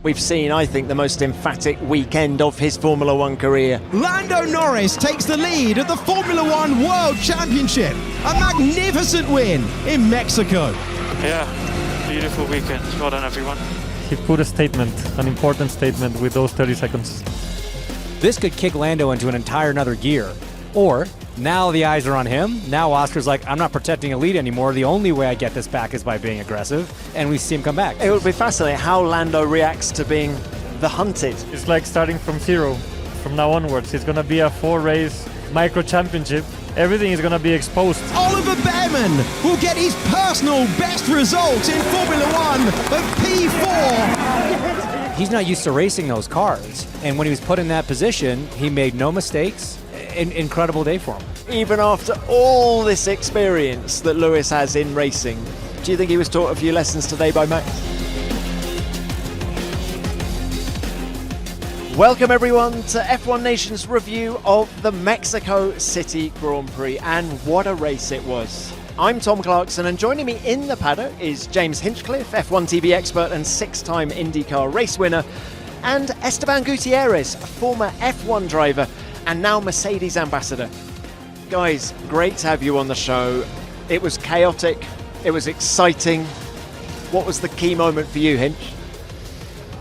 we've seen, I think, the most emphatic weekend of his Formula One career. Lando Norris takes the lead at the Formula One World Championship. A magnificent win in Mexico. Yeah, beautiful weekend. Well done, everyone. He put a statement, an important statement with those 30 seconds. This could kick Lando into an entire another gear. Or, now the eyes are on him. Now Oscar's like, I'm not protecting a lead anymore. The only way I get this back is by being aggressive. And we see him come back. It would be fascinating how Lando reacts to being the hunted. It's like starting from zero from now onwards. It's going to be a 4-race micro championship. Everything is going to be exposed. Oliver Bearman will get his personal best result in Formula One of P4. He's not used to racing those cars. And when he was put in that position, he made no mistakes. An incredible day for him. Even after all this experience that Lewis has in racing, do you think he was taught a few lessons today by Max? Welcome everyone to F1 Nation's review of the Mexico City Grand Prix, and what a race it was. I'm Tom Clarkson, and joining me in the paddock is James Hinchcliffe, F1 TV expert and 6-time IndyCar race winner, and Esteban Gutiérrez, former F1 driver and now Mercedes ambassador. Guys, great to have you on the show. It was chaotic, it was exciting. What was the key moment for you, Hinch?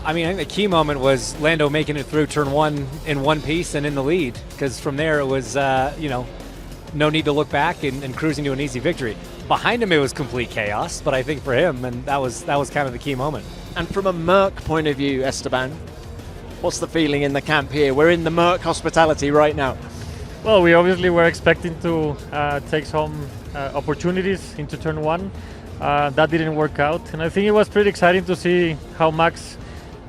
I mean, I think the key moment was Lando making it through turn one in one piece and in the lead, because from there it was, no need to look back and cruising to an easy victory. Behind him it was complete chaos, but I think for him, and that was kind of the key moment. And from a Merc point of view, Esteban, what's the feeling in the camp here? We're in the Merc hospitality right now. Well, we obviously were expecting to take some opportunities into turn one. That didn't work out, and I think it was pretty exciting to see how Max,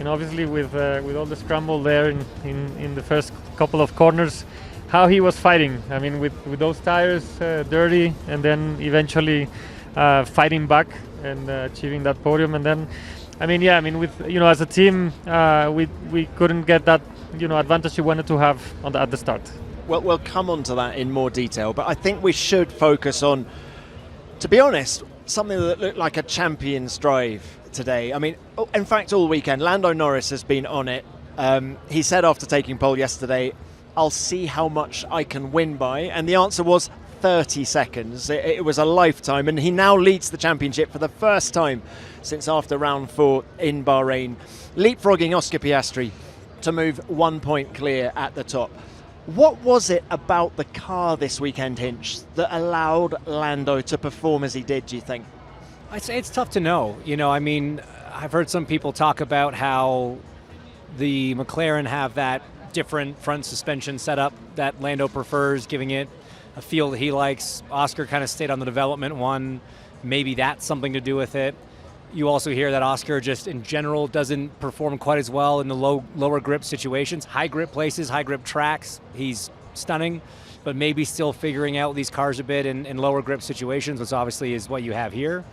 obviously with all the scramble there in the first couple of corners, how he was fighting. I mean, with those tires dirty, and then eventually fighting back and achieving that podium. And then, with as a team, we couldn't get that advantage we wanted to have at the start. Well, we'll come on to that in more detail, but I think we should focus on, to be honest, something that looked like a champion's drive today. I mean, in fact, all weekend, Lando Norris has been on it. He said after taking pole yesterday, I'll see how much I can win by, and the answer was 30 seconds. It was a lifetime, and he now leads the championship for the first time since after round 4 in Bahrain, leapfrogging Oscar Piastri to move 1 point clear at the top. What was it about the car this weekend, Hinch, that allowed Lando to perform as he did, do you think? I'd say it's tough to know. I've heard some people talk about how the McLaren have that different front suspension setup that Lando prefers, giving it a feel that he likes. Oscar kind of stayed on the development one. Maybe that's something to do with it. You also hear that Oscar just in general doesn't perform quite as well in the lower grip situations. High grip places, high grip tracks, he's stunning, but maybe still figuring out these cars a bit in lower grip situations, which obviously is what you have here.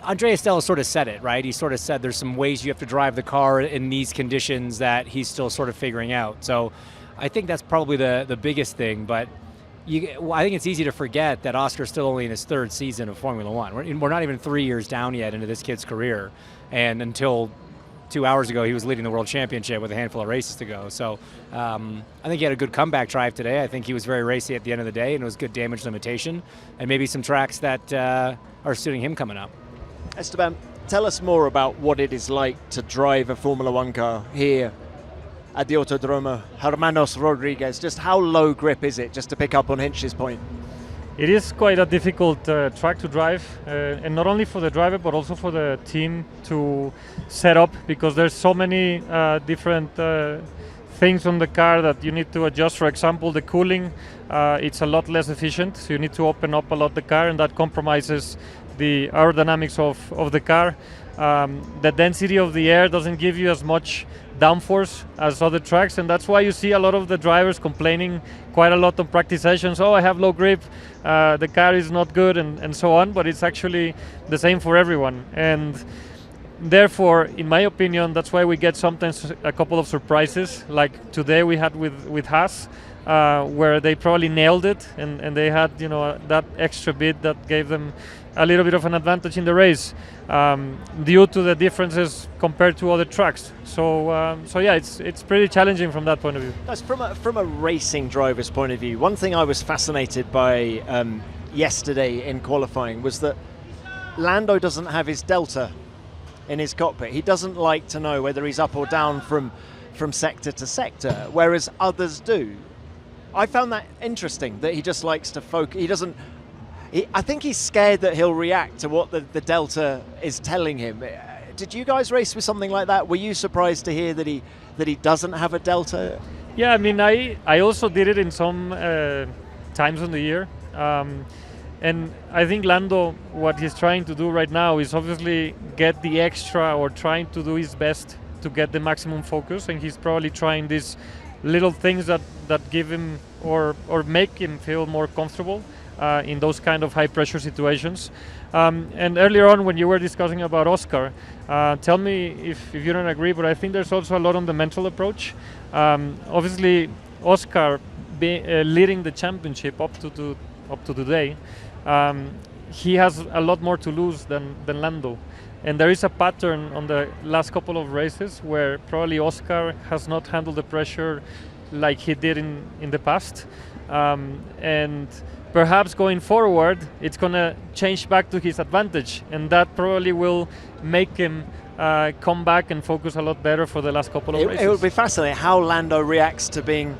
Andrea Stella sort of said it, right? He sort of said there's some ways you have to drive the car in these conditions that he's still sort of figuring out. So I think that's probably the biggest thing, but I think it's easy to forget that Oscar's still only in his 3rd season of Formula One. We're not even 3 years down yet into this kid's career, and until 2 hours ago he was leading the World Championship with a handful of races to go. So I think he had a good comeback drive today. I think he was very racy at the end of the day, and it was good damage limitation, and maybe some tracks that are suiting him coming up. Esteban, tell us more about what it is like to drive a Formula One car here at the Autodromo Hermanos Rodriguez. Just how low grip is it, just to pick up on Hinch's point? It is quite a difficult track to drive, and not only for the driver but also for the team to set up, because there's so many different things on the car that you need to adjust. For example, the cooling, it's a lot less efficient, so you need to open up a lot the car, and that compromises the aerodynamics of the car. The density of the air doesn't give you as much downforce as other tracks, and that's why you see a lot of the drivers complaining quite a lot on practice sessions. I have low grip, the car is not good, and so on, but it's actually the same for everyone. And therefore, in my opinion, that's why we get sometimes a couple of surprises, like today we had with Haas, where they probably nailed it, and they had that extra bit that gave them a little bit of an advantage in the race due to the differences compared to other tracks. So yeah, it's pretty challenging from that point of view. That's from a racing driver's point of view. One thing I was fascinated by yesterday in qualifying was that Lando doesn't have his delta in his cockpit. He doesn't like to know whether he's up or down from sector to sector, whereas others do. I found that interesting, that he just likes to focus. He doesn't. I think he's scared that he'll react to what the delta is telling him. Did you guys race with something like that? Were you surprised to hear that he doesn't have a delta? Yeah, I mean, I also did it in some times of the year. And I think Lando, what he's trying to do right now is obviously get the extra, or trying to do his best to get the maximum focus. And he's probably trying these little things that give him or make him feel more comfortable in those kind of high pressure situations. And earlier on, when you were discussing about Oscar, tell me if you don't agree, but I think there's also a lot on the mental approach. Obviously, Oscar leading the championship up to today, he has a lot more to lose than Lando. And there is a pattern on the last couple of races where probably Oscar has not handled the pressure like he did in the past. And perhaps going forward, it's going to change back to his advantage. And that probably will make him come back and focus a lot better for the last couple of races. It will be fascinating how Lando reacts to being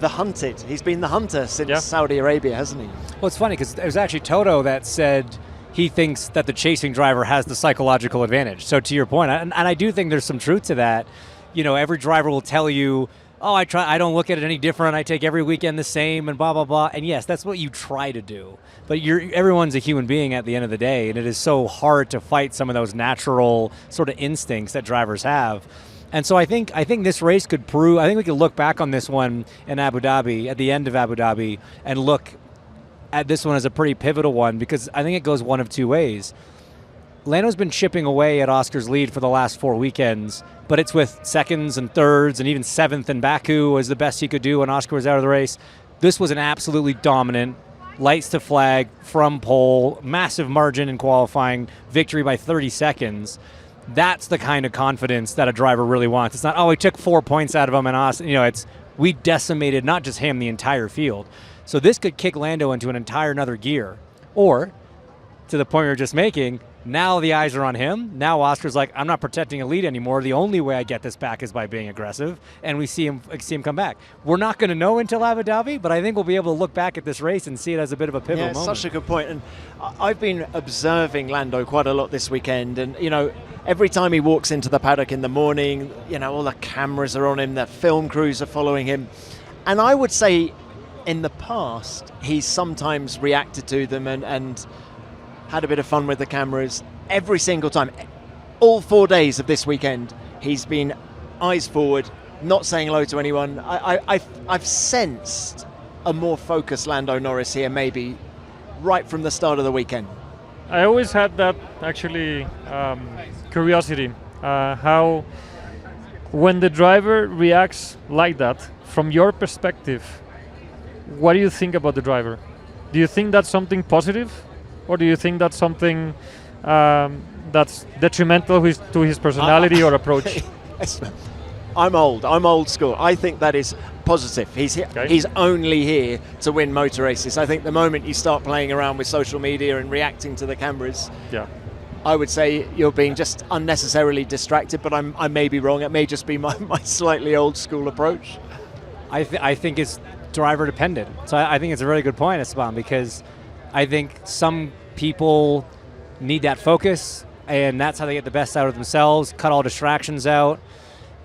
the hunted. He's been the hunter since Saudi Arabia, hasn't he? Well, it's funny because it was actually Toto that said he thinks that the chasing driver has the psychological advantage. So to your point, and I do think there's some truth to that. You know, every driver will tell you, oh, I don't look at it any different. I take every weekend the same and blah, blah, blah. And yes, that's what you try to do. But everyone's a human being at the end of the day, and it is so hard to fight some of those natural sort of instincts that drivers have. And so I think this race could prove, I think we could look back on this one in Abu Dhabi, at the end of Abu Dhabi, and look at this one as a pretty pivotal one, because I think it goes one of two ways. Lando's been chipping away at Oscar's lead for the last 4 weekends, but it's with seconds and thirds, and even seventh in Baku was the best he could do when Oscar was out of the race. This was an absolutely dominant, lights to flag, from pole, massive margin in qualifying, victory by 30 seconds. That's the kind of confidence that a driver really wants. It's not, oh, we took 4 points out of him and Austin. You know, it's, we decimated not just him, the entire field. So this could kick Lando into an entire another gear. Or, to the point we were just making, now the eyes are on him. Now Oscar's like, I'm not protecting a lead anymore. The only way I get this back is by being aggressive. And we see him come back. We're not going to know until Abu Dhabi, but I think we'll be able to look back at this race and see it as a bit of a pivotal moment. Such a good point. And I've been observing Lando quite a lot this weekend. And, you know, every time he walks into the paddock in the morning, you know, all the cameras are on him, the film crews are following him. And I would say in the past, he's sometimes reacted to them and had a bit of fun with the cameras. Every single time, all 4 days of this weekend, he's been eyes forward, not saying hello to anyone. I've sensed a more focused Lando Norris here, maybe right from the start of the weekend. I always had that actually curiosity, how when the driver reacts like that, from your perspective, what do you think about the driver? Do you think that's something positive? Or do you think that's something that's detrimental to his personality or approach? I'm old school. I think that is positive. He's only here to win motor races. I think the moment you start playing around with social media and reacting to the cameras, I would say you're being just unnecessarily distracted, but I may be wrong. It may just be my slightly old school approach. I think it's driver dependent. So I think it's a really good point, Esteban, because I think some people need that focus, and that's how they get the best out of themselves, cut all distractions out.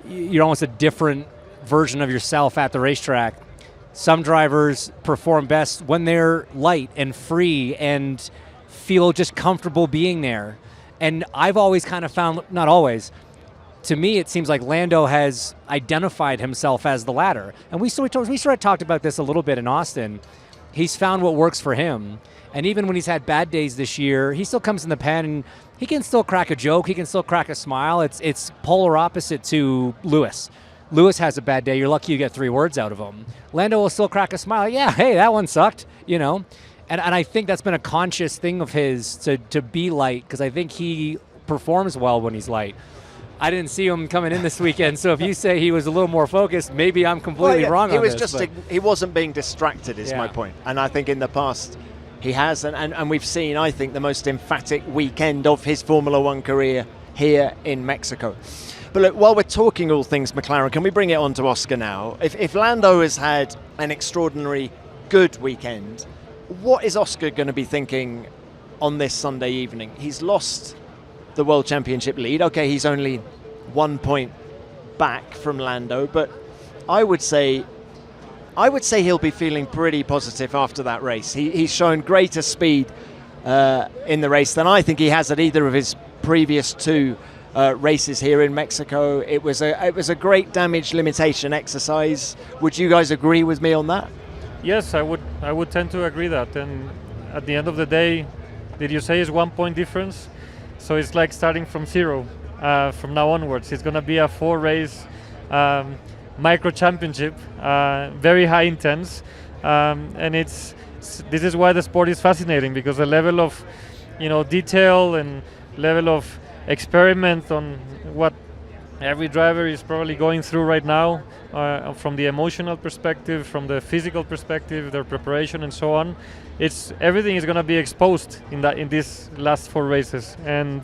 You're almost a different version of yourself at the racetrack. Some drivers perform best when they're light and free and feel just comfortable being there. And I've always kind of found, not always, to me it seems like Lando has identified himself as the latter. And we sort of talked about this a little bit in Austin. He's found what works for him. And even when he's had bad days this year, he still comes in the pen and he can still crack a joke. He can still crack a smile. It's polar opposite to Lewis. Lewis has a bad day. You're lucky you get 3 words out of him. Lando will still crack a smile. Yeah, hey, that one sucked, you know. And I think that's been a conscious thing of his to be light, because I think he performs well when he's light. I didn't see him coming in this weekend, so if you say he was a little more focused, maybe I'm completely wrong on this. He wasn't being distracted, is my point. And I think in the past he has, and we've seen, I think, the most emphatic weekend of his Formula One career here in Mexico. But look, while we're talking all things McLaren, can we bring it on to Oscar now? If Lando has had an extraordinary good weekend, what is Oscar going to be thinking on this Sunday evening? He's lost the World Championship lead. Okay, he's only 1 point back from Lando, but I would say he'll be feeling pretty positive after that race. He's shown greater speed in the race than I think he has at either of his previous two races here in Mexico. It was a great damage limitation exercise. Would you guys agree with me on that? Yes, I would tend to agree that. And at the end of the day, did you say it's 1 point difference? So it's like starting from zero from now onwards. It's going to be a 4-race micro championship, very high intense, and this is why the sport is fascinating, because the level of detail and level of experiment on what every driver is probably going through right now, from the emotional perspective, from the physical perspective, their preparation and so on. Everything is going to be exposed in these last 4 races, and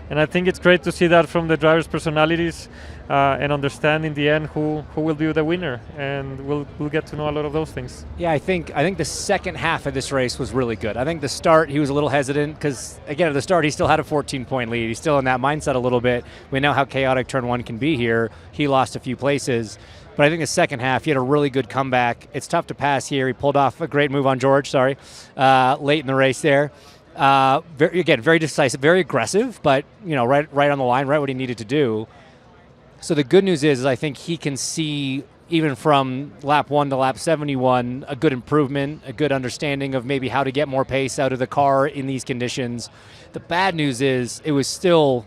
I think it's great to see that from the drivers' personalities, and understand in the end who will be the winner, and we'll get to know a lot of those things. Yeah, I think the second half of this race was really good. I think the start he was a little hesitant, because again at the start he still had a 14-point lead. He's still in that mindset a little bit. We know how chaotic turn 1 can be here. He lost a few places. But I think the second half, he had a really good comeback. It's tough to pass here. He pulled off a great move on George, late in the race there. Very decisive, very aggressive, but right on the line, right what he needed to do. So the good news is I think he can see, even from lap 1 to lap 71, a good improvement, a good understanding of maybe how to get more pace out of the car in these conditions. The bad news is it was still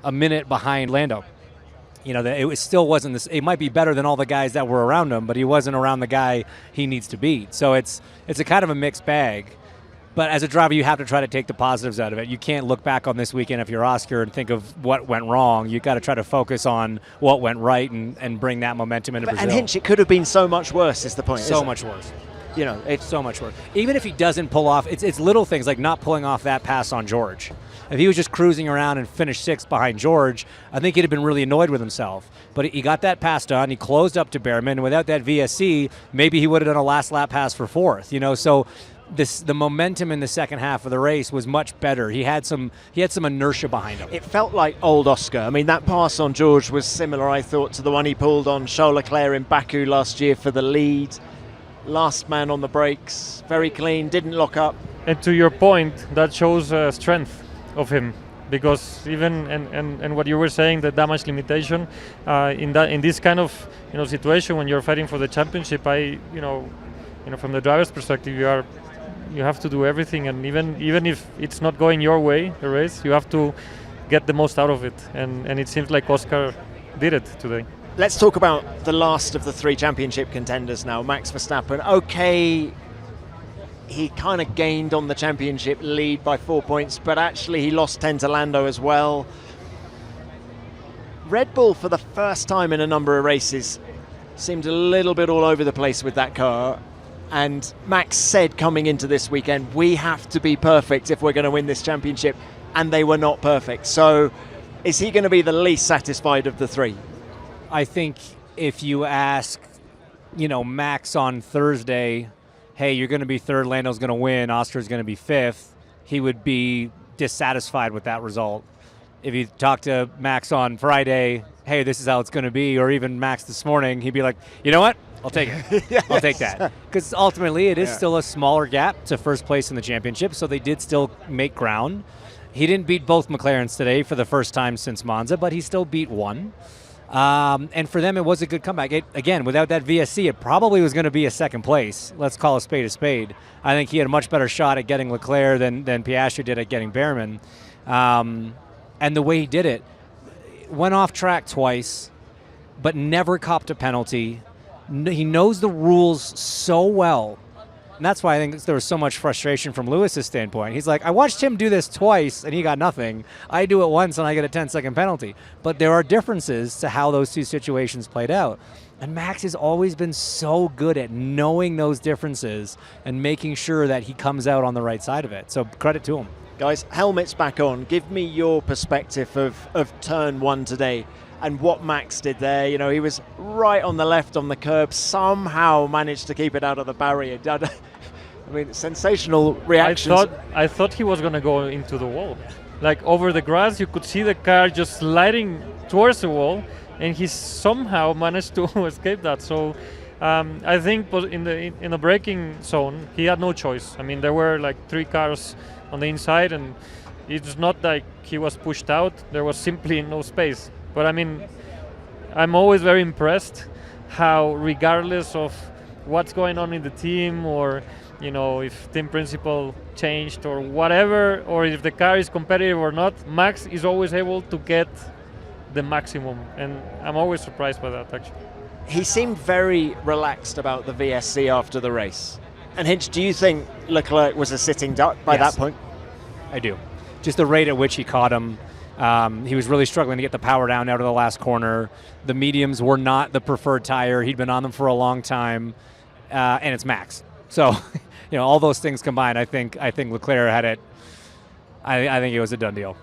a minute behind Lando. It still wasn't this. It might be better than all the guys that were around him, but he wasn't around the guy he needs to beat. So it's a kind of a mixed bag. But as a driver, you have to try to take the positives out of it. You can't look back on this weekend if you're Oscar and think of what went wrong. You've got to try to focus on what went right and bring that momentum into Brazil. And Hinch, it could have been so much worse, is the point. So much worse. It's so much worse. Even if he doesn't pull off, it's little things like not pulling off that pass on George. If he was just cruising around and finished 6th behind George, I think he'd have been really annoyed with himself. But he got that pass done. He closed up to Bearman. And without that VSC, maybe he would have done a last lap pass for 4th. So the momentum in the second half of the race was much better. He had some inertia behind him. It felt like old Oscar. I mean, that pass on George was similar, I thought, to the one he pulled on Charles Leclerc in Baku last year for the lead. Last man on the brakes, very clean, didn't lock up. And to your point, that shows strength of him, because even and what you were saying, the damage limitation in this kind of situation when you're fighting for the championship, from the driver's perspective, you have to do everything, and even if it's not going your way, the race, you have to get the most out of it, and it seems like Oscar did it today. Let's talk about the last of the 3 championship contenders now, Max Verstappen. Okay, he kind of gained on the championship lead by 4 points, but actually he lost 10 to Lando as well. Red Bull, for the first time in a number of races, seemed a little bit all over the place with that car. And Max said coming into this weekend, we have to be perfect if we're going to win this championship. And they were not perfect. So is he going to be the least satisfied of the 3? I think if you ask, Max on Thursday, hey, you're going to be 3rd, Lando's going to win, Oscar's going to be 5th, he would be dissatisfied with that result. If you talk to Max on Friday, hey, this is how it's going to be, or even Max this morning, he'd be like, you know what? I'll take it. Yes. I'll take that. Because ultimately it is still a smaller gap to first place in the championship, so they did still make ground. He didn't beat both McLarens today for the first time since Monza, but he still beat one. And for them, it was a good comeback. Again, without that VSC, it probably was going to be a 2nd place. Let's call a spade a spade. I think he had a much better shot at getting Leclerc than Piastri did at getting Bearman. And the way he did it, went off track twice, but never copped a penalty. He knows the rules so well And that's why I think there was so much frustration from Lewis's standpoint. He's like, I watched him do this twice and he got nothing. I do it once and I get a 10-second penalty. But there are differences to how those two situations played out. And Max has always been so good at knowing those differences and making sure that he comes out on the right side of it. So credit to him. Guys, helmets back on. Give me your perspective of turn one today and what Max did there. You know, he was right on the left on the curb, somehow managed to keep it out of the barrier. I mean, sensational reactions. I thought he was going to go into the wall. Like over the grass, you could see the car just sliding towards the wall, and he somehow managed to escape that. So I think in the braking zone, he had no choice. I mean, there were like 3 cars on the inside, and it's not like he was pushed out. There was simply no space. But I mean, I'm always very impressed how, regardless of what's going on in the team, or you know, if team principal changed or whatever, or if the car is competitive or not, Max is always able to get the maximum, and I'm always surprised by that, actually. He seemed very relaxed about the VSC after the race. And Hinch, do you think Leclerc was a sitting duck by that point? I do. Just the rate at which he caught him. He was really struggling to get the power down out of the last corner. The mediums were not the preferred tire. He'd been on them for a long time, and it's Max. So, you know, all those things combined, I think Leclerc had it. I think it was a done deal.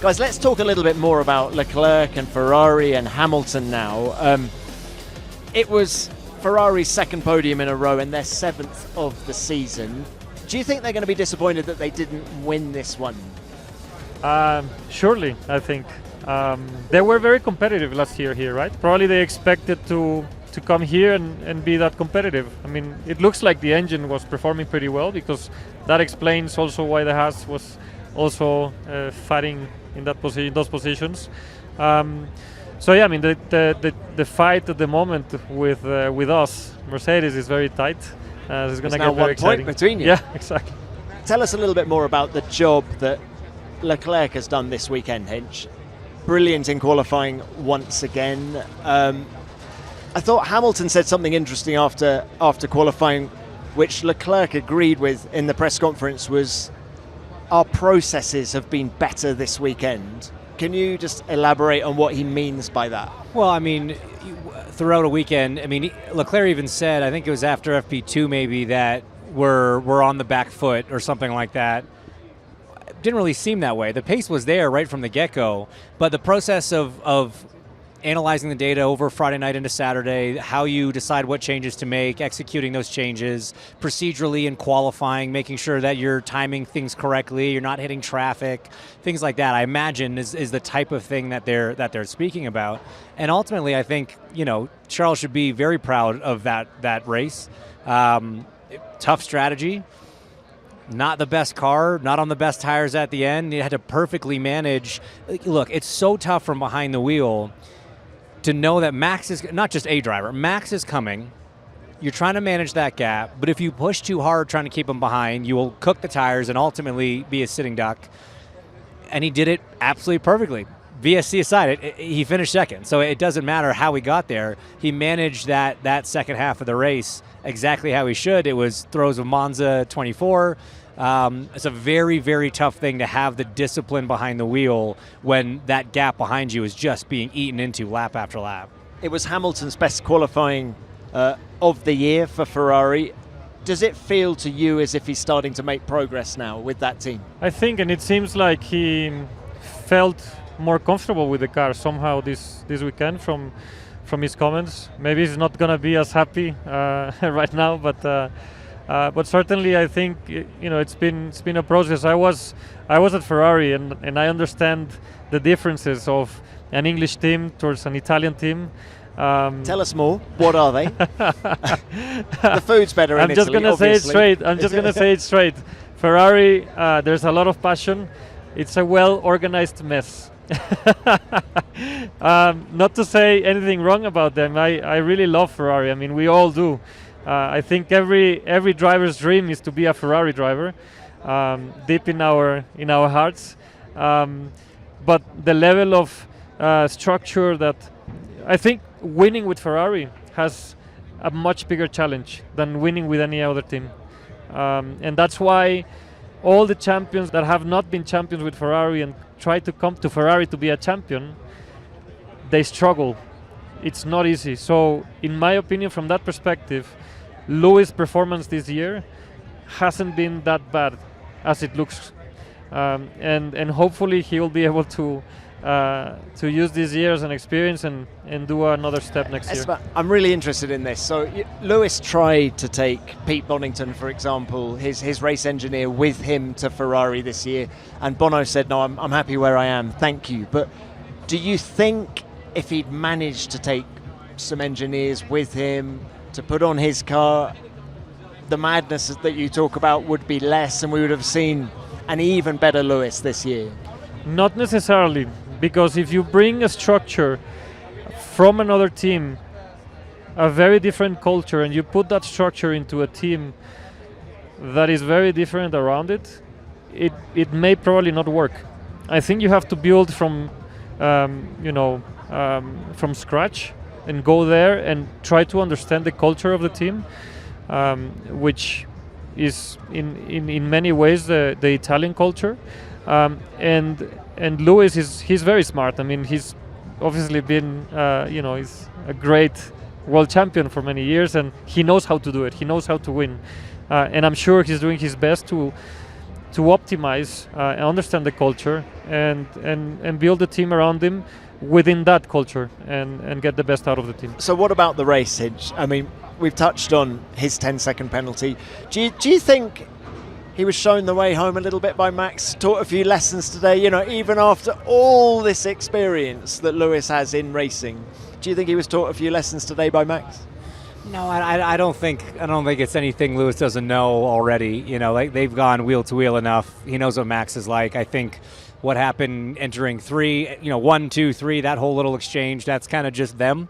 Guys, let's talk a little bit more about Leclerc and Ferrari and Hamilton now. It was Ferrari's second podium in a row and their 7th of the season. Do you think they're going to be disappointed that they didn't win this one? Surely, I think. They were very competitive last year here, right? Probably they expected to come here and be that competitive. I mean, it looks like the engine was performing pretty well, because that explains also why the Haas was also fighting in that position, those positions. So yeah, I mean, the fight at the moment with us, Mercedes, is very tight. It's going to get very exciting. 1 point between you. Yeah, exactly. Tell us a little bit more about the job that Leclerc has done this weekend, Hinch. Brilliant in qualifying once again. I thought Hamilton said something interesting after qualifying, which Leclerc agreed with in the press conference, was our processes have been better this weekend. Can you just elaborate on what he means by that? Well, I mean, throughout a weekend, I mean, Leclerc even said, I think it was after FP2 maybe, that we're on the back foot or something like that. It didn't really seem that way. The pace was there right from the get-go, but the process of analyzing the data over Friday night into Saturday, how you decide what changes to make, executing those changes, procedurally in qualifying, making sure that you're timing things correctly, you're not hitting traffic, things like that, I imagine is the type of thing that they're speaking about. And ultimately, I think, you know, Charles should be very proud of that race. Tough strategy. Not the best car, not on the best tires at the end. You had to perfectly manage. Look, it's so tough from behind the wheel to know that Max is, not just a driver, Max is coming. You're trying to manage that gap, but if you push too hard trying to keep him behind, you will cook the tires and ultimately be a sitting duck. And he did it absolutely perfectly. VSC aside, he finished second, so it doesn't matter how he got there. He managed that second half of the race exactly how he should. It was throws of Monza 24. It's a very, very tough thing to have the discipline behind the wheel when that gap behind you is just being eaten into lap after lap. It was Hamilton's best qualifying of the year for Ferrari. Does it feel to you as if he's starting to make progress now with that team? I think, and it seems like he felt more comfortable with the car somehow this weekend from his comments. Maybe he's not going to be as happy right now, but certainly I think, you know, it's been a process. I was at Ferrari and I understand the differences of an English team towards an Italian team. Tell us more. What are they? The food's better in Italy. I'm just going to say it straight. I'm just going to say it straight. Ferrari, there's a lot of passion. It's a well-organized mess. Not to say anything wrong about them. I really love Ferrari. I mean, we all do. I think every driver's dream is to be a Ferrari driver, deep in our hearts. But the level of structure that I think winning with Ferrari has a much bigger challenge than winning with any other team. And that's why all the champions that have not been champions with Ferrari and try to come to Ferrari to be a champion, they struggle. It's not easy. So in my opinion, from that perspective, Lewis' performance this year hasn't been that bad as it looks. And hopefully he will be able to use this year as an experience and do another step next year. I'm really interested in this. So Lewis tried to take Pete Bonington, for example, his race engineer, with him to Ferrari this year, and Bono said, no, I'm happy where I am, thank you. But do you think if he'd managed to take some engineers with him to put on his car, the madness that you talk about would be less and we would have seen an even better Lewis this year? Not necessarily, because if you bring a structure from another team, a very different culture, and you put that structure into a team that is very different around it, it may probably not work. I think you have to build from scratch and go there and try to understand the culture of the team, which is in many ways the Italian culture. And Lewis he's very smart. I mean, he's obviously been he's a great world champion for many years, and he knows how to do it. He knows how to win, and I'm sure he's doing his best to optimize and understand the culture and build a team around him within that culture and get the best out of the team. So what about the race, Hinch? I mean, we've touched on his 10-second penalty. Do you think he was shown the way home a little bit by Max, taught a few lessons today, even after all this experience that Lewis has in racing? Do you think he was taught a few lessons today by Max? No, I don't think it's anything Lewis doesn't know already. They've gone wheel to wheel enough. He knows what Max is like. I think what happened entering 3, 1, 2, 3, that whole little exchange, that's kind of just them.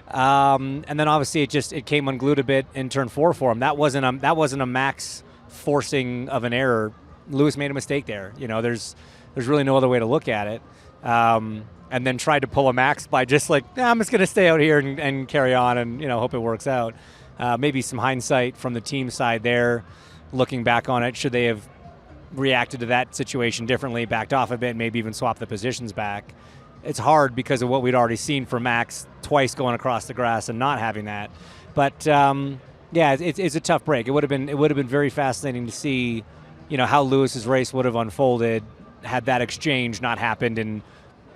And then obviously it came unglued a bit in turn 4 for him. That wasn't a Max forcing of an error. Lewis made a mistake there. There's really no other way to look at it. And then tried to pull a Max by just like, I'm just going to stay out here and carry on and hope it works out. Maybe some hindsight from the team side there, looking back on it. Should they have reacted to that situation differently, backed off a bit, maybe even swapped the positions back? It's hard because of what we'd already seen from Max twice going across the grass and not having that. But it's a tough break. It would have been very fascinating to see, how Lewis's race would have unfolded had that exchange not happened, and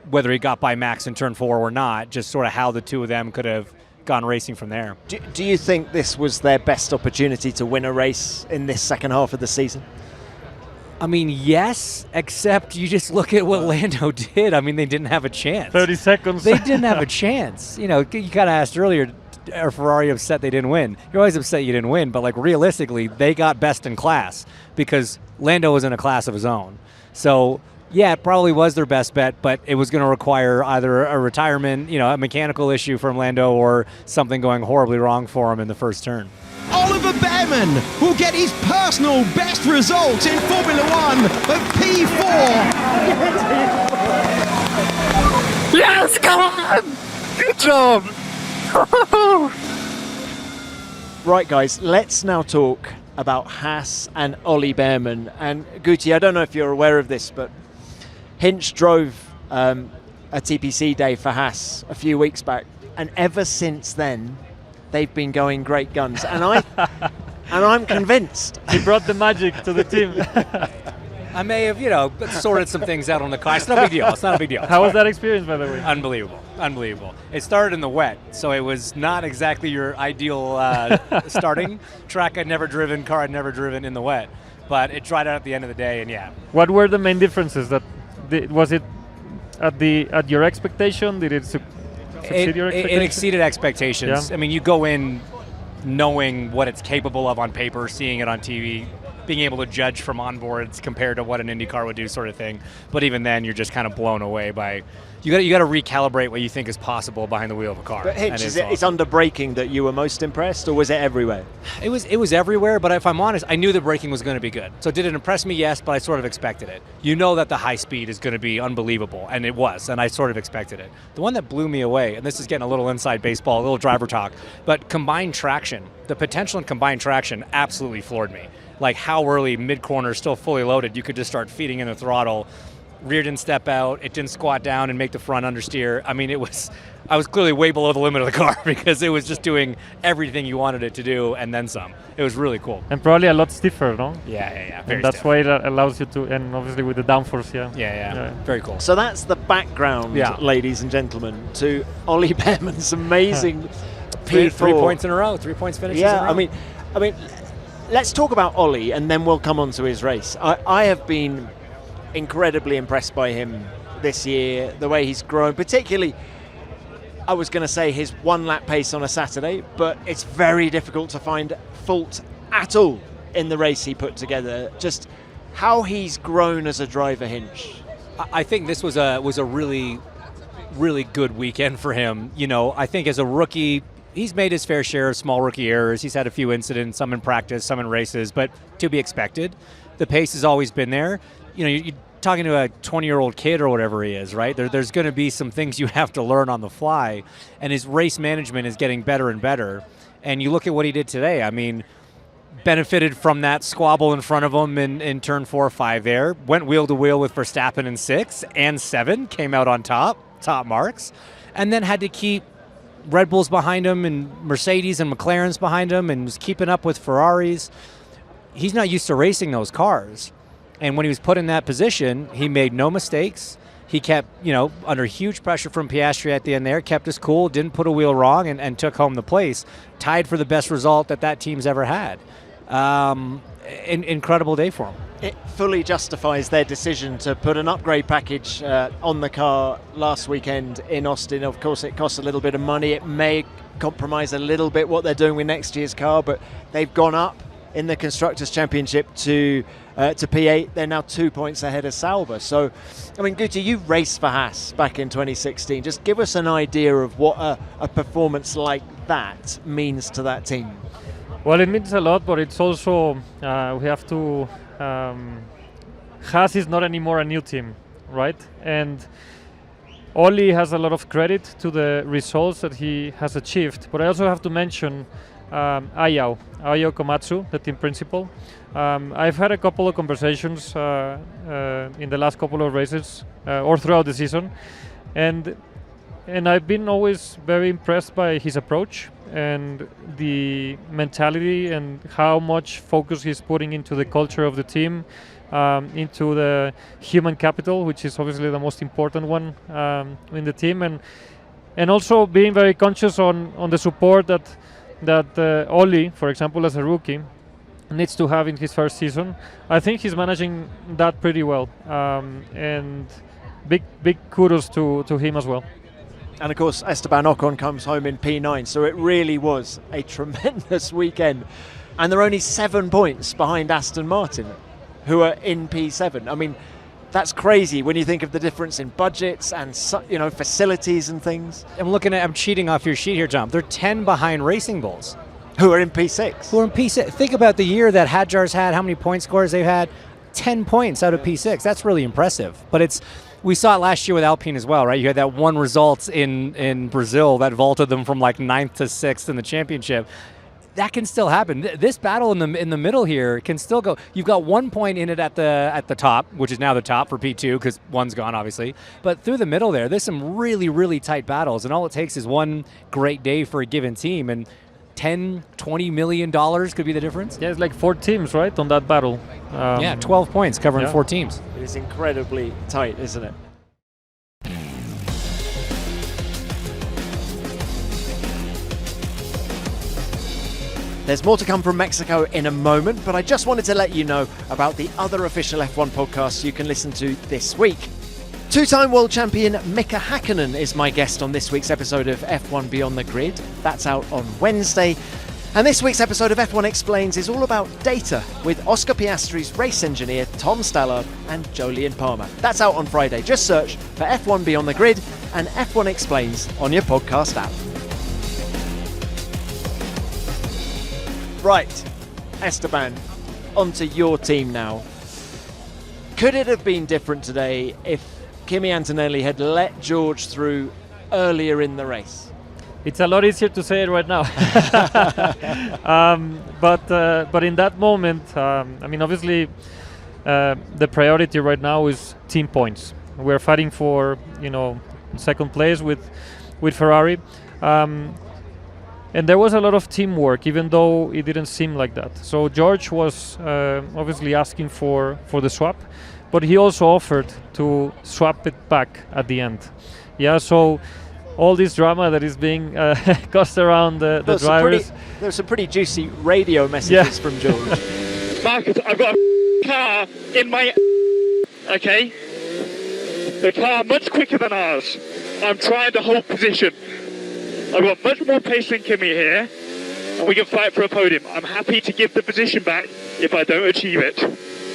whether he got by Max in turn 4 or not, just sort of how the two of them could have gone racing from there. Do you think this was their best opportunity to win a race in this second half of the season? I mean, yes, except you just look at what Lando did. I mean, they didn't have a chance. 30 seconds. They didn't have a chance. You kind of asked earlier, are Ferrari upset they didn't win? You're always upset you didn't win, but realistically, they got best in class because Lando was in a class of his own. So yeah, it probably was their best bet, but it was going to require either a retirement, a mechanical issue from Lando, or something going horribly wrong for him in the first turn. Oliver Bearman will get his personal best result in Formula One of P4. Yes, come on! Good job! Right, guys, let's now talk about Haas and Ollie Bearman. And Guti, I don't know if you're aware of this, but Hinch drove a TPC day for Haas a few weeks back, and ever since then, they've been going great guns. And I'm convinced. He brought the magic to the team. I may have, sorted some things out on the car. It's not a big deal. It's not a big deal. How was that experience, by the way? Unbelievable. It started in the wet, so it was not exactly your ideal starting track. Car I'd never driven in the wet, but it dried out at the end of the day, and yeah. What were the main differences? Was it at your expectation? Did it succeed your expectation? It exceeded expectations. Yeah. I mean, you go in knowing what it's capable of on paper, seeing it on TV. being able to judge from onboards compared to what an Indy car would do, sort of thing. But even then, you're just kind of blown away by. You got to recalibrate what you think is possible behind the wheel of a car. But Hinch, it's under braking that you were most impressed, or was it everywhere? It was everywhere, but if I'm honest, I knew the braking was going to be good. So did it impress me? Yes, but I sort of expected it. You know that the high speed is going to be unbelievable, and it was, and I sort of expected it. The one that blew me away, and this is getting a little inside baseball, a little driver talk, but combined traction, the potential in combined traction absolutely floored me. Like how early, mid-corner, still fully loaded, you could just start feeding in the throttle. Rear didn't step out, it didn't squat down and make the front understeer. I mean, I was clearly way below the limit of the car because it was just doing everything you wanted it to do and then some. It was really cool. And probably a lot stiffer, no? Yeah. Very that's stiff. Why it allows you to, and obviously with the downforce, Yeah. Very cool. So that's the background, ladies and gentlemen, to Ollie Bearman's amazing P4. 3 points in a row, 3 points finishes in a row. I mean, let's talk about Ollie and then we'll come on to his race. I have been incredibly impressed by him this year, the way he's grown, particularly, I was going to say his 1 lap pace on a Saturday, but it's very difficult to find fault at all in the race he put together. Just how he's grown as a driver, Hinch. I think this was a really, really good weekend for him. You know, I think as a rookie, he's made his fair share of small rookie errors. He's had a few incidents, some in practice, some in races, but to be expected. The pace has always been there. You know, you're talking to a 20-year-old kid or whatever he is, right? There's going to be some things you have to learn on the fly, and his race management is getting better and better. And you look at what he did today. I mean, benefited from that squabble in front of him in turn 4 or 5 there. Went wheel to wheel with Verstappen in 6 and 7. Came out on top marks. And then had to keep Red Bulls behind him and Mercedes and McLarens behind him and was keeping up with Ferraris. He's not used to racing those cars. And when he was put in that position, he made no mistakes. He kept, under huge pressure from Piastri at the end there, kept us cool, didn't put a wheel wrong, and took home the place. Tied for the best result that team's ever had. Incredible day for him. It fully justifies their decision to put an upgrade package on the car last weekend in Austin. Of course, it costs a little bit of money. It may compromise a little bit what they're doing with next year's car, but they've gone up in the Constructors' Championship to P8. They're now 2 points ahead of Sauber. So, I mean, Guti, you raced for Haas back in 2016. Just give us an idea of what a performance like that means to that team. Well, it means a lot, but it's also, we have to, Haas is not anymore a new team, right? And Ollie has a lot of credit to the results that he has achieved, but I also have to mention Ayao Komatsu, the team principal. I've had a couple of conversations in the last couple of races or throughout the season, and I've been always very impressed by his approach and the mentality and how much focus he's putting into the culture of the team, into the human capital, which is obviously the most important one in the team, and also being very conscious on the support that Ollie, for example, as a rookie, needs to have in his first season. I think he's managing that pretty well, and big kudos to him as well. And of course, Esteban Ocon comes home in P9, so it really was a tremendous weekend. And they're only 7 points behind Aston Martin, who are in P7. I mean, that's crazy when you think of the difference in budgets and facilities and things. I'm cheating off your sheet here, John. They're 10 behind Racing Bulls, who are in P6. Who are in P6. Think about the year that Hadjar's had, how many point scores they've had. 10 points out of P6. That's really impressive. But we saw it last year with Alpine as well, right? You had that one result in Brazil that vaulted them from like 9th to 6th in the championship. That can still happen. This battle in the middle here can still go. You've got 1 point in it at the top, which is now the top for P2 because one's gone, obviously. But through the middle there's some really, really tight battles, and all it takes is one great day for a given team, and $10-20 million could be the difference. Yeah, it's like 4 teams, right, on that battle. 12 points covering 4 teams. It is incredibly tight, isn't it? There's more to come from Mexico in a moment, but I just wanted to let you know about the other official F1 podcasts you can listen to this week. Two-time world champion Mika Hakkinen is my guest on this week's episode of F1 Beyond the Grid. That's out on Wednesday. And this week's episode of F1 Explains is all about data with Oscar Piastri's race engineer Tom Stallard and Jolyon Palmer. That's out on Friday. Just search for F1 Beyond the Grid and F1 Explains on your podcast app. Right, Esteban, onto your team now. Could it have been different today if Kimi Antonelli had let George through earlier in the race? It's a lot easier to say it right now. But in that moment, obviously, the priority right now is team points. We're fighting for, second place with Ferrari. And there was a lot of teamwork, even though it didn't seem like that. So George was obviously asking for the swap, but he also offered to swap it back at the end. Yeah, so all this drama that is being caused around the drivers. There's some pretty juicy radio messages from George. Marcus, I've got a car in my... Okay? The car much quicker than ours. I'm trying to hold position. I've got much more pace than Kimi here, and we can fight for a podium. I'm happy to give the position back if I don't achieve it.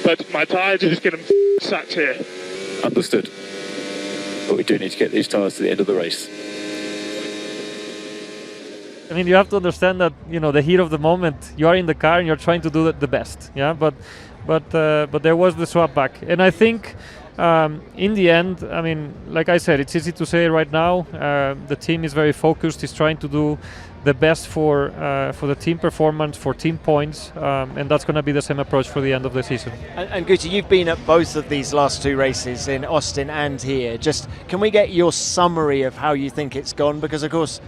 But my tyres are just getting sacked here. Understood. But we do need to get these tyres to the end of the race. I mean, you have to understand that, the heat of the moment, you are in the car and you're trying to do the best. Yeah, but there was the swap back. And I think in the end, like I said, it's easy to say right now. The team is very focused. It's trying to do the best for the team performance, for team points, and that's going to be the same approach for the end of the season. And Guti, you've been at both of these last two races in Austin and here. Just can we get your summary of how you think it's gone? Because of course,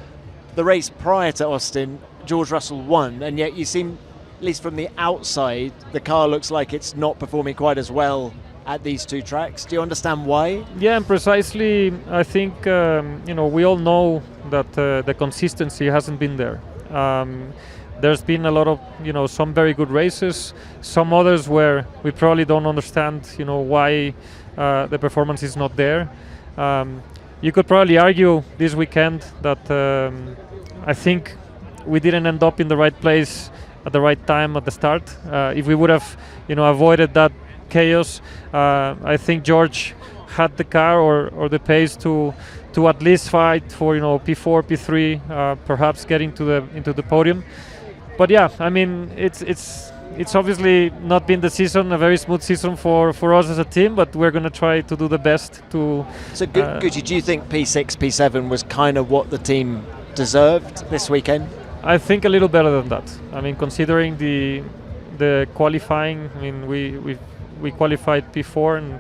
the race prior to Austin, George Russell won, and yet you seem, at least from the outside, the car looks like it's not performing quite as well at these two tracks. Do you understand why? Yeah, and precisely, I think, we all know that the consistency hasn't been there. There's been a lot of, some very good races, some others where we probably don't understand, why the performance is not there. You could probably argue this weekend that I think we didn't end up in the right place at the right time at the start. If we would have, avoided that chaos, I think George had the car or the pace to at least fight for P4, P3, perhaps getting into the podium. But yeah, it's obviously not been the season, a very smooth season for us as a team, but we're going to try to do the best to... So, Guti, do you think P6, P7 was kind of what the team deserved this weekend? I think a little better than that. Considering the qualifying, we qualified P4 and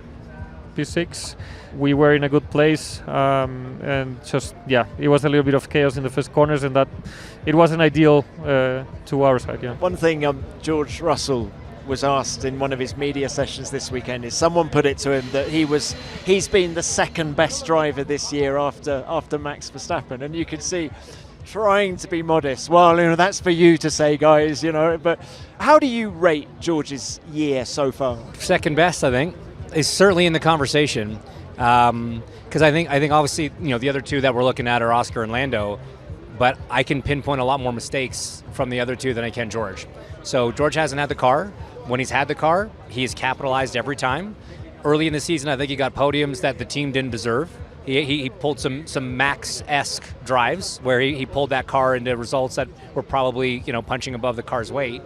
P6. We were in a good place, and just, it was a little bit of chaos in the first corners, and that it wasn't ideal to our side. Yeah. One thing George Russell was asked in one of his media sessions this weekend is someone put it to him that he's been the second best driver this year after Max Verstappen, and you could see trying to be modest. Well, that's for you to say, guys. But how do you rate George's year so far? Second best, I think, is certainly in the conversation. Because I think obviously the other two that we're looking at are Oscar and Lando, but I can pinpoint a lot more mistakes from the other two than I can George. So George hasn't had the car. When he's had the car, he's capitalized every time. Early in the season, I think he got podiums that the team didn't deserve. He pulled some Max-esque drives where he pulled that car into results that were probably punching above the car's weight.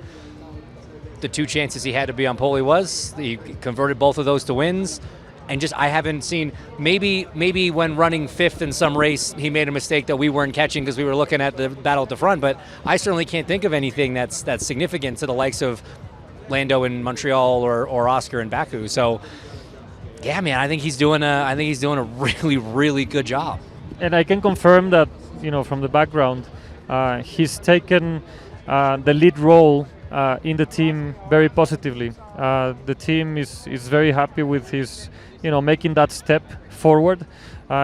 The two chances he had to be on pole, he converted both of those to wins. And just I haven't seen, maybe when running fifth in some race, he made a mistake that we weren't catching because we were looking at the battle at the front. But I certainly can't think of anything that's significant to the likes of Lando in Montreal or Oscar in Baku. So, yeah, man, I think he's doing a really, really good job. And I can confirm that, from the background, he's taken the lead role in the team very positively. The team is very happy with his, making that step forward.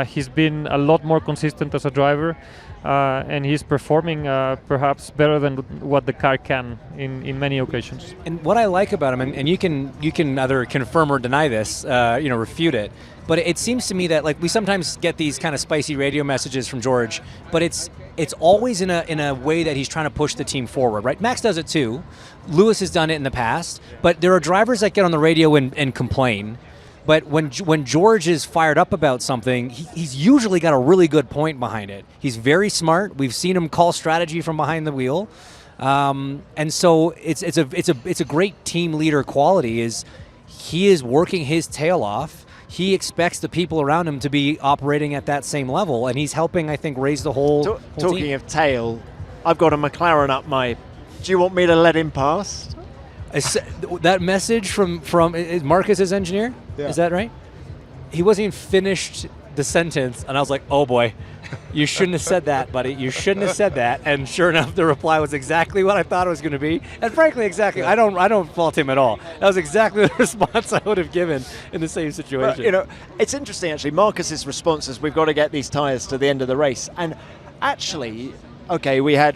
He's been a lot more consistent as a driver, and he's performing perhaps better than what the car can in many occasions. And what I like about him, and you can either confirm or deny this, refute it, but it seems to me that like we sometimes get these kind of spicy radio messages from George, but it's always in a way that he's trying to push the team forward, right? Max does it too. Lewis has done it in the past, but there are drivers that get on the radio and complain. But when George is fired up about something, he's usually got a really good point behind it. He's very smart. We've seen him call strategy from behind the wheel, and so it's a great team leader quality. Is he is working his tail off. He expects the people around him to be operating at that same level, and he's helping, I think, raise the whole Talking team. of tail, I've got a McLaren up my... Do you want me to let him pass? That message from is Marcus his engineer? Yeah. Is that right? He wasn't even finished the sentence, and I was like, oh boy, you shouldn't have said that, buddy. You shouldn't have said that. And sure enough, the reply was exactly what I thought it was going to be. And frankly, exactly, I don't fault him at all. That was exactly the response I would have given in the same situation. But, it's interesting actually. Marcus's response is, we've got to get these tyres to the end of the race. And actually, okay, we had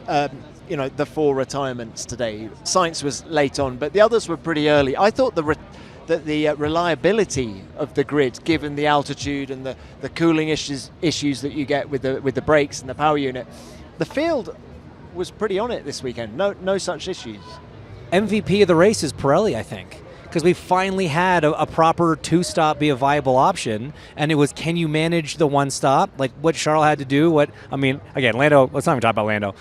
the 4 retirements today. Sainz was late on, but the others were pretty early. I thought the reliability of the grid, given the altitude and the cooling issues that you get with the brakes and the power unit, the field was pretty on it this weekend. No such issues. MVP of the race is Pirelli, I think, because we finally had a proper 2-stop be a viable option, and it was, can you manage the 1-stop, like what Charles had to do? Again, Lando. Let's not even talk about Lando.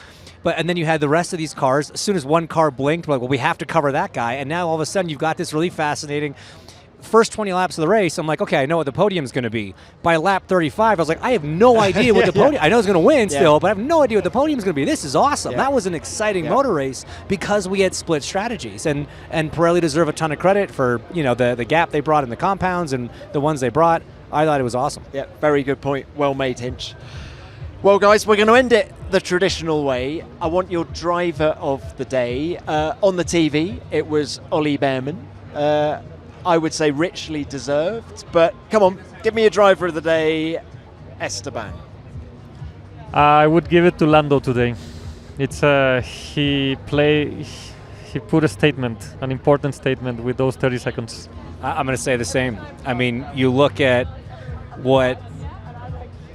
And then you had the rest of these cars. As soon as one car blinked, we're like, well, we have to cover that guy. And now all of a sudden you've got this really fascinating first 20 laps of the race. I'm like, okay, I know what the podium's going to be. By lap 35, I was like, I have no idea what the podium. I know it's going to win still, but I have no idea what the podium's going to be. This is awesome. That was an exciting motor race because we had split strategies. And Pirelli deserve a ton of credit for the gap they brought in the compounds and the ones they brought. I thought it was awesome. Yeah, very good point. Well made, Hinch. Well, guys, we're going to end it the traditional way. I want your driver of the day. On the TV, it was Ollie Bearman. I would say richly deserved, but come on, give me a driver of the day, Esteban. I would give it to Lando today. It's he put a statement, an important statement with those 30 seconds. I'm going to say the same. I mean, you look at what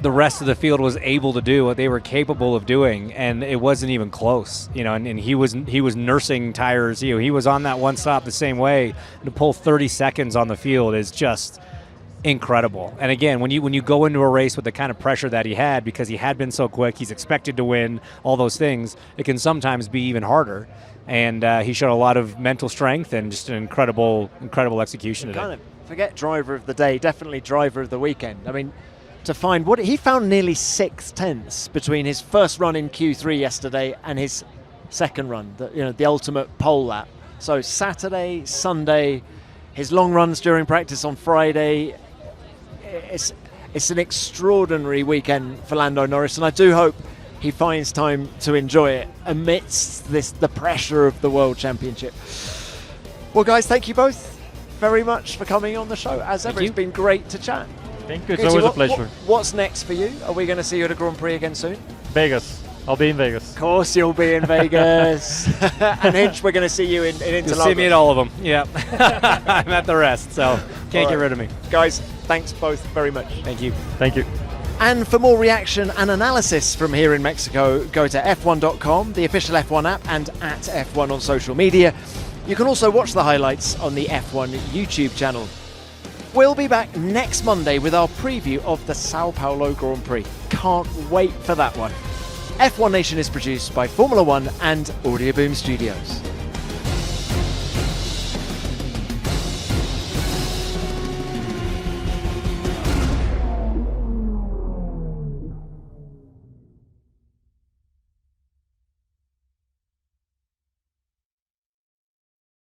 the rest of the field was able to do, what they were capable of doing, and it wasn't even close. And he was nursing tires. He was on that 1-stop the same way. To pull 30 seconds on the field is just incredible. And again, when you go into a race with the kind of pressure that he had, because he had been so quick, he's expected to win, all those things, it can sometimes be even harder. And he showed a lot of mental strength and just an incredible execution today. Kind of forget driver of the day, definitely driver of the weekend. I mean, to find what he found nearly 6/10 between his first run in Q3 yesterday and his second run, the ultimate pole lap. So Saturday, Sunday, his long runs during practice on Friday. It's an extraordinary weekend for Lando Norris, and I do hope he finds time to enjoy it amidst the pressure of the World Championship. Well, guys, thank you both very much for coming on the show. As ever, it's been great to chat. Thank you. It's always a pleasure. What's next for you? Are we going to see you at a Grand Prix again soon? Vegas. I'll be in Vegas. Of course you'll be in Vegas. And Hinch, we're going to see you in Interlagos. You'll see me at all of them. Yeah. I'm at the rest, so can't get rid of me. Guys, thanks both very much. Thank you. Thank you. And for more reaction and analysis from here in Mexico, go to f1.com, the official F1 app, and at F1 on social media. You can also watch the highlights on the F1 YouTube channel. We'll be back next Monday with our preview of the Sao Paulo Grand Prix. Can't wait for that one. F1 Nation is produced by Formula One and Audio Boom Studios.